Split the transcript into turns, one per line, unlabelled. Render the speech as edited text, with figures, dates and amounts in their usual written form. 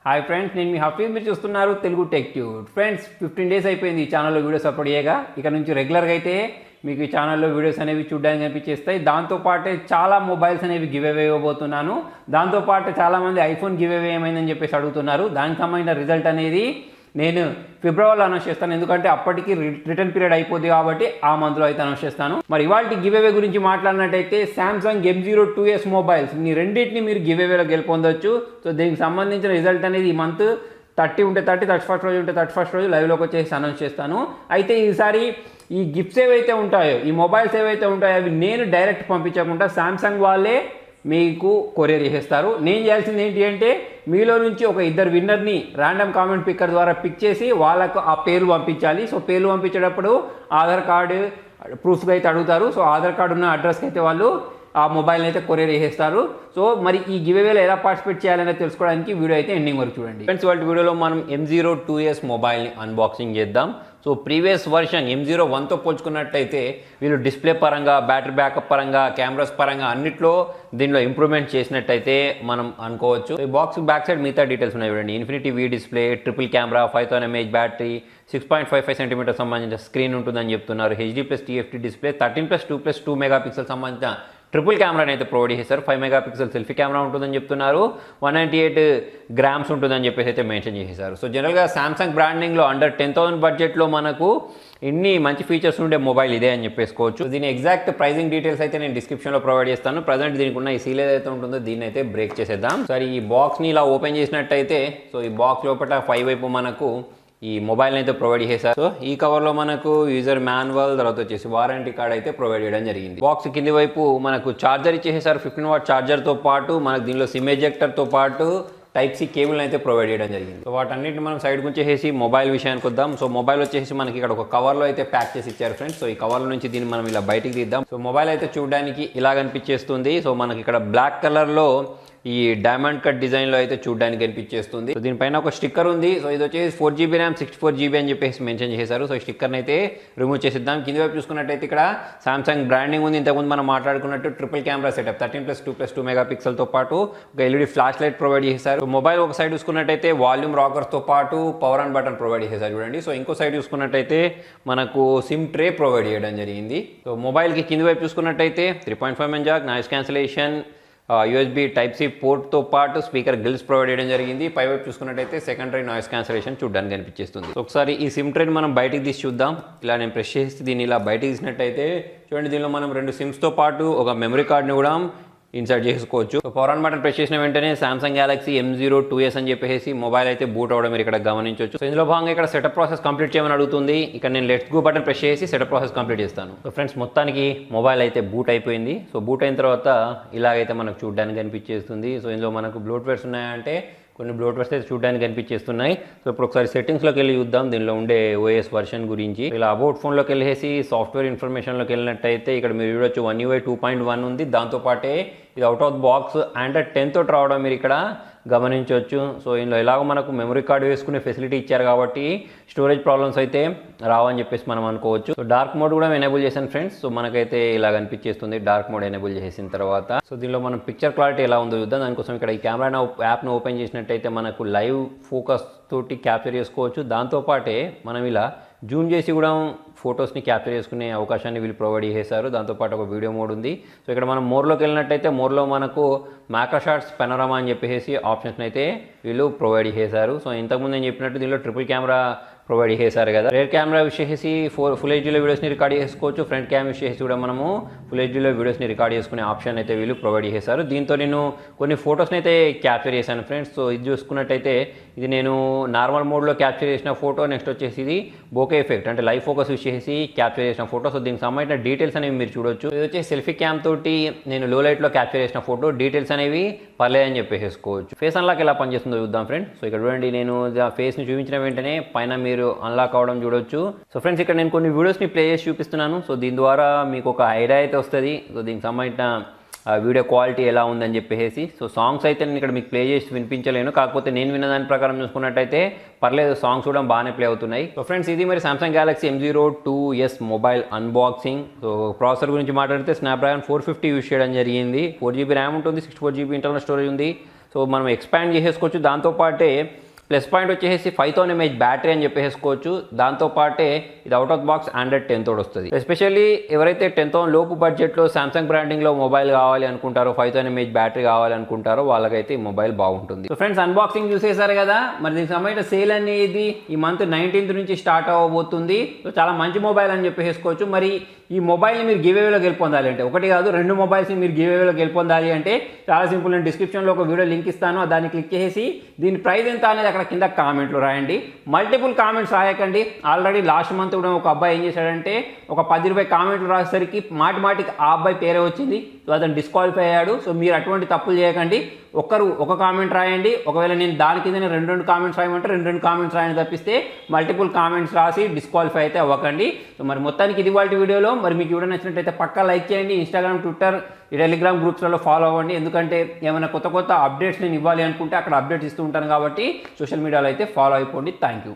Hi friends, నేను మీ హఫీజ్. మీరు చూస్తున్నారు Telugu tech tube. Friends, 15 days అయిపోయింది ఈ ఛానల్లో వీడియోస్ అప్లోడ్ చేయగా. ఇక నుంచి రెగ్యులర్గా అయితే మీకు ఈ ఛానల్లో వీడియోస్ అనేవి చూడడానికి కనిపించేస్తాయి. దాంతోపాటే చాలా మొబైల్స్ అనేవి గివ్ అవే ఇవ్వబోతున్నాను. దాంతోపాటు చాలామంది ఐఫోన్ గివ్ అవే ఏమైందని చెప్పేసి అడుగుతున్నారు. దానికి సంబంధించిన రిజల్ట్ అనేది నేను ఫిబ్రవరిలో అనౌన్స్ చేస్తాను, ఎందుకంటే అప్పటికి రిటర్న్ పీరియడ్ అయిపోద్ది కాబట్టి ఆ మంత్లో అయితే అనౌన్స్ చేస్తాను. మరి ఇవాళ గివ్ అవే గురించి మాట్లాడినట్టయితే సామ్సంగ్ M02s మొబైల్స్ మీ రెండింటిని మీరు గివ్ అవేలో గెలుపొందొచ్చు. సో దీనికి సంబంధించిన రిజల్ట్ అనేది ఈ మంత్ 30 ఉంటే 30, 31st రోజు ఉంటే 31st రోజు లైవ్లోకి వచ్చేసి అనౌన్స్ చేస్తాను. అయితే ఈసారి ఈ గిఫ్ట్స్ ఏవైతే ఉంటాయో, ఈ మొబైల్స్ ఏవైతే ఉంటాయో అవి నేను డైరెక్ట్ పంపించకుండా సామ్సంగ్ వాళ్ళే మీకు కొరియర్ చేసేస్తారు. నేను చేయాల్సింది ఏంటి అంటే మీలో నుంచి ఒక ఇద్దరు విన్నర్ని ర్యాండమ్ కామెంట్ పిక్కర్ ద్వారా పిక్ చేసి వాళ్ళకు ఆ పేర్లు పంపించాలి. సో పేర్లు పంపించేటప్పుడు ఆధార్ కార్డు ప్రూఫ్గా అయితే అడుగుతారు. సో ఆధార్ కార్డు ఉన్న అడ్రస్కి అయితే వాళ్ళు ఆ మొబైల్ని అయితే కొరియర్ చేసేస్తారు. సో మరి ఈ గివ్ అవేలో ఎలా పార్టిసిపేట్ చేయాలనేది తెలుసుకోవడానికి వీడియో అయితే ఎండింగ్ వరకు చూడండి. ఫ్రెండ్స్, వాళ్ళ వీడియోలో మనం M02s మొబైల్ని అన్బాక్సింగ్ చేద్దాం. సో ప్రీవియస్ వర్షన్ M01తో పోల్చుకున్నట్టయితే వీళ్ళు డిస్ప్లే పరంగా, బ్యాటరీ బ్యాకప్ పరంగా, కెమెరాస్ పరంగా అన్నిట్లో దీనిలో ఇంప్రూవ్మెంట్ చేసినట్టయితే మనం అనుకోవచ్చు. ఈ బాక్స్ బ్యాక్ సైడ్ మిగతా డీటెయిల్స్ ఉన్నాయి చూడండి. Infinity V display, triple camera, 5000 mAh battery, 6.55 centimetre సంబంధించిన స్క్రీన్ ఉంటుందని చెప్తున్నారు. HD+TFT డిస్ప్లే, 13+2+2 మెగాపిక్సెల్ సంబంధించిన ట్రిపుల్ కెమెరాని అయితే ప్రొవైడ్ చేశారు. 5 మెగాపిక్సెల్ సెల్ఫీ కెమెరా ఉంటుందని చెప్తున్నారు. 198 గ్రామ్స్ ఉంటుందని చెప్పేసి అయితే మెన్షన్ చేశారు. సో జనరల్గా సామ్సంగ్ బ్రాండింగ్లో అండర్ 10,000 బడ్జెట్లో మనకు ఇన్ని మంచి ఫీచర్స్ ఉండే మొబైల్ ఇదే అని చెప్పేసుకోవచ్చు. దీని ఎగ్జాక్ట్ ప్రైజింగ్ డీటెయిల్స్ అయితే నేను డిస్క్రిప్షన్లో ప్రొవైడ్ చేస్తాను. ప్రజెంట్ దీనికి ఉన్న ఈ సీల్ ఏదైతే ఉంటుందో దీన్ని అయితే బ్రేక్ చేసేద్దాం. సరే, ఈ బాక్స్ని ఇలా ఓపెన్ చేసినట్టయితే సో ఈ బాక్స్ లోపల 5 వైపు మనకు ఈ మొబైల్ని అయితే ప్రొవైడ్ చేశారు. సో ఈ కవర్లో మనకు యూజర్ మాన్యువల్, తర్వాత వచ్చేసి వారంటీ కార్డ్ అయితే ప్రొవైడ్ చేయడం జరిగింది. బాక్స్ కింది వైపు మనకు చార్జర్ ఇచ్చేసారు. 15 వాట్ ఛార్జర్తో పాటు మనకు దీనిలో సిమ్ ఎజెక్టర్తో పాటు Type-C కేబుల్ అయితే ప్రొవైడ్ చేయడం జరిగింది. సో వాటన్నిటిని మనం సైడ్కి వచ్చేసి మొబైల్ విషయానికి వద్దాం. సో మొబైల్ వచ్చేసి మనకి ఇక్కడ ఒక కవర్లో అయితే ప్యాక్ చేసి ఇచ్చారు ఫ్రెండ్స్. సో ఈ కవర్లో నుంచి దీన్ని మనం ఇలా బయటికి తీద్దాం. సో మొబైల్ అయితే చూడడానికి ఇలా కనిపించేస్తుంది. సో మనకి ఇక్కడ బ్లాక్ కలర్లో ఈ డైమండ్ కట్ డిజైన్లో అయితే చూడడానికి కనిపించేస్తుంది. సో దీనిపైన ఒక స్టిక్కర్ ఉంది. సో ఇది వచ్చేసి 4GB ర్యామ్, 64GB అని చెప్పేసి మెన్షన్ చేశారు. సో ఈ స్టిక్కర్ని అయితే రిమూవ్ చేసిద్దాం. కింది వైపు చూసుకున్నట్టయితే ఇక్కడ సామ్సంగ్ బ్రాండింగ్ ఉంది. ఇంతకుముందు మనం మాట్లాడుకున్నట్టు ట్రిపుల్ కెమెరా సెటప్, 13+2+2 మెగాపిక్సెల్తో పాటు ఒక LED ఫ్లాష్ లైట్ ప్రొవైడ్ చేశారు. మొబైల్ ఒక సైడ్ చూసుకున్నట్టయితే వాల్యూమ్ రాకర్స్తో పాటు పవర్ ఆన్ బటన్ ప్రొవైడ్ చేశారు చూడండి. సో ఇంకో సైడ్ చూసుకున్నట్టయితే మనకు సిమ్ ట్రే ప్రొవైడ్ చేయడం జరిగింది. సో మొబైల్కి కింది వైపు చూసుకున్నట్టయితే 3.5mm Jack, noise cancellation, USB Type-C పోర్ట్తో పాటు స్పీకర్ గ్రిల్స్ ప్రొవైడ్ చేయడం జరిగింది. పై వైపు చూసుకున్నట్టయితే సెకండరీ నాయిస్ క్యాన్సిలేషన్ చూడడానికి కనిపించేస్తుంది. ఒకసారి ఈ సిమ్ ట్రేని మనం బయటికి తీసి చూద్దాం. ఇలా నేను ప్రెస్ చేసి దీన్ని ఇలా బయటికి తీసినట్టయితే చూడండి, దీనిలో మనం 2 సిమ్స్తో పాటు ఒక మెమరీ కార్డ్ని కూడా ఇన్సర్ట్ చేసుకోవచ్చు. So power on button press చేసిన వెంటనే సామ్సంగ్ గ్యాలక్సీ M02s అని చెప్పేసి మొబైల్ అయితే బూట్ అవడం మీరు ఇక్కడ గమనించవచ్చు. సో ఇందులో భాగంగా ఇక్కడ సెటప్ ప్రాసెస్ కంప్లీట్ చేయమని అడుగుతుంది. ఇక్కడ నేను లెట్స్ గో బటన్ ప్రెస్ చేసి సెటప్ ప్రాసెస్ కంప్లీట్ చేస్తాను. సో ఫ్రెండ్స్, మొత్తానికి మొబైల్ అయితే బూట్ అయిపోయింది. సో బూట్ అయిన తర్వాత ఇలాగైతే మనకు చూడడానికి కనిపించేస్తుంది. సో ఇందులో మనకు బ్లోట్వేర్స్ ఉన్నాయంటే కొన్ని బ్లోట్వేర్స్ అయితే చూడడానికి కనిపించేస్తున్నాయి. సో ఇప్పుడు ఒకసారి సెట్టింగ్స్లోకి వెళ్ళి చూద్దాం దీనిలో ఉండే OS వర్షన్ గురించి. ఇలా అబౌట్ ఫోన్లోకి వెళ్ళేసి సాఫ్ట్వేర్ ఇన్ఫర్మేషన్లోకి వెళ్ళినట్టయితే ఇక్కడ మీరు చూడొచ్చు One UI 2.1 ఉంది. దాంతోపాటే ఇది అవుట్ ఆఫ్ బాక్స్ Android 10 తోటి రావడం మీరు ఇక్కడ గమనించవచ్చు. సో ఇందులో ఎలాగో మనకు మెమరీ కార్డు వేసుకునే ఫెసిలిటీ ఇచ్చారు కాబట్టి స్టోరేజ్ ప్రాబ్లమ్స్ అయితే రావని చెప్పేసి మనం అనుకోవచ్చు. సో డార్క్ మోడ్ కూడా ఎనేబుల్ చేశాను ఫ్రెండ్స్. సో మనకైతే ఇలా కనిపించేస్తుంది డార్క్ మోడ్ ఎనేబుల్ చేసిన తర్వాత. సో దీనిలో మనం పిక్చర్ క్లారిటీ ఎలా ఉందో చూద్దాం. దానికోసం ఇక్కడ ఈ కెమెరా యాప్ను ఓపెన్ చేసినట్టయితే మనకు లైవ్ ఫోకస్ తోటి క్యాప్చర్ చేసుకోవచ్చు. దాంతోపాటే మనం ఇలా జూమ్ చేసి కూడా ఫొటోస్ని క్యాప్చర్ చేసుకునే అవకాశాన్ని వీళ్ళు ప్రొవైడ్ చేశారు. దాంతోపాటు ఒక వీడియో మోడ్ ఉంది. సో ఇక్కడ మనం మోర్లోకి వెళ్ళినట్టయితే మోర్లో మనకు మ్యాక్రో షాట్స్, పెనోరామా అని చెప్పేసి ఆప్షన్స్ అయితే వీళ్ళు ప్రొవైడ్ చేశారు. సో ఇంతకుముందు నేను చెప్పినట్టు దీనిలో ట్రిపుల్ కెమెరా ప్రొవైడ్ చేశారు కదా. రేర్ కెమెరా యూస్ చేసి ఫుల్ హెచ్డీలో వీడియోస్ని రికార్డ్ చేసుకోవచ్చు. ఫ్రంట్ క్యామ్ యూస్ చేసి కూడా మనము ఫుల్ హెచ్డీలో వీడియోస్ని రికార్డ్ చేసుకునే ఆప్షన్ అయితే వీళ్ళు ప్రొవైడ్ చేశారు. దీంతో నేను కొన్ని ఫొటోస్ని అయితే క్యాప్చర్ చేశాను ఫ్రెండ్స్. సో ఇది చూసుకున్నట్టయితే ఇది నేను నార్మల్ మోడ్లో క్యాప్చర్ చేసిన ఫోటో. నెక్స్ట్ వచ్చేసి ఇది బోకే ఎఫెక్ట్ అంటే లైవ్ ఫోకస్ యూస్ చేసి క్యాప్చర్ చేసిన ఫోటో. సో దీనికి సంబంధించిన డీటెయిల్స్ అనేవి మీరు చూడొచ్చు. ఇది వచ్చేసి సెల్ఫీ క్యామ్ తోటి నేను లో లైట్లో క్యాప్చర్ చేసిన ఫోటో. డీటెయిల్స్ అనేవి పర్లేదని చెప్పేసుకోవచ్చు. ఫేస్ అన్లాక్ ఎలా పనిచేస్తుందో చూద్దాం ఫ్రెండ్స్. సో ఇక్కడ చూడండి, నేను ఫేస్ని చూపించిన వెంటనే పైన మీరు అన్లాక్ అవడం చూడొచ్చు. సో ఫ్రెండ్స్, ఇక్కడ నేను కొన్ని వీడియోస్ని ప్లే చేసి చూపిస్తున్నాను. సో దీని ద్వారా మీకు ఒక ఐడియా అయితే వస్తుంది. సో దీనికి సంబంధించిన వీడియో క్వాలిటీ ఎలా ఉందని చెప్పేసి. సో సాంగ్స్ అయితే నేను ఇక్కడ మీకు ప్లే చేసి వినిపించలేను. కాకపోతే నేను విన్న దాని ప్రకారం చూసుకున్నట్టయితే పర్లేదు, సాంగ్స్ కూడా బాగానే ప్లే అవుతున్నాయి. సో ఫ్రెండ్స్, ఇది మరి Samsung Galaxy M02s mobile unboxing. So processor గురించి మాట్లాడితే స్నాప్డ్రాగన్ 450 యూస్ చేయడం జరిగింది. 4GB ర్యామ్ ఉంటుంది, 64GB ఇంటర్నల్ స్టోరేజ్ ఉంది. సో మనం ఎక్స్పాండ్ చేసేసుకోవచ్చు. దాంతోపాటే ప్లస్ పాయింట్ వచ్చేసి 5000 mAh బ్యాటరీ అని చెప్పేసుకోవచ్చు. దాంతోపాటే ఇది అవుట్ ఆఫ్ బాక్స్ ఆండ్రాయిడ్ 10 తోడు వస్తుంది. ఎస్పెషల్లీ ఎవరైతే 10,000 లోపు బడ్జెట్లో సామ్సంగ్ బ్రాండింగ్లో మొబైల్ కావాలి అనుకుంటారో, 5000 mAh బ్యాటరీ కావాలి అనుకుంటారో వాళ్ళకైతే ఈ మొబైల్ బాగుంటుంది. సో ఫ్రెండ్స్, అన్బాక్సింగ్ చూసేసారు కదా. మరి దీనికి సంబంధించిన సేల్ అనేది ఈ మంత్ 19th నుంచి స్టార్ట్ అవ్వబోతుంది. సో చాలా మంచి మొబైల్ అని చెప్పేసుకోవచ్చు. మరి ఈ మొబైల్ని మీరు గివేవేలో గెలుపొందాలి అంటే, ఒకటి కాదు 2 మొబైల్స్ని మీరు గివేవేలో గెలుపొందాలి అంటే చాలా సింపుల్. నేను డిస్క్రిప్షన్లో ఒక వీడియో లింక్ ఇస్తాను, దాన్ని క్లిక్ చేసి దీని ప్రైస్ ఎంత అనేది అక్కడ కింద కామెంట్లు రాయండి. మల్టిపుల్ కామెంట్స్ రాయకండి. ఆల్రెడీ లాస్ట్ మంత్ కూడా ఒక అబ్బాయి ఏం చేశాడంటే ఒక 10-20 కామెంట్లు రాసేసరికి మాటికి ఆ అబ్బాయి పేరే వచ్చింది. సో అతను డిస్క్వాలిఫై అయ్యాడు. సో మీరు అటువంటి తప్పులు చేయకండి. ఒక కామెంట్ రాయండి. ఒకవేళ నేను దాని కిందనే 2 కామెంట్స్ రాయమంటే 2 కామెంట్స్ రాయని తప్పిస్తే మల్టిపుల్ కామెంట్స్ రాసి డిస్క్వాలిఫై అయితే అవ్వకండి. సో మరి మొత్తానికి ఇది వాళ్ళ వీడియోలో. మరి మీకు వీడియో నచ్చినట్టయితే పక్కా లైక్ చేయండి. ఇన్స్టాగ్రామ్, ట్విట్టర్, టెలిగ్రామ్ గ్రూప్స్లలో ఫాలో అవ్వండి. ఎందుకంటే ఏమైనా కొత్త అప్డేట్స్ నేను ఇవ్వాలి అనుకుంటే అక్కడ అప్డేట్స్ ఇస్తూ ఉంటాను కాబట్టి సోషల్ మీడియాలో అయితే ఫాలో అయిపోండి. Thank you.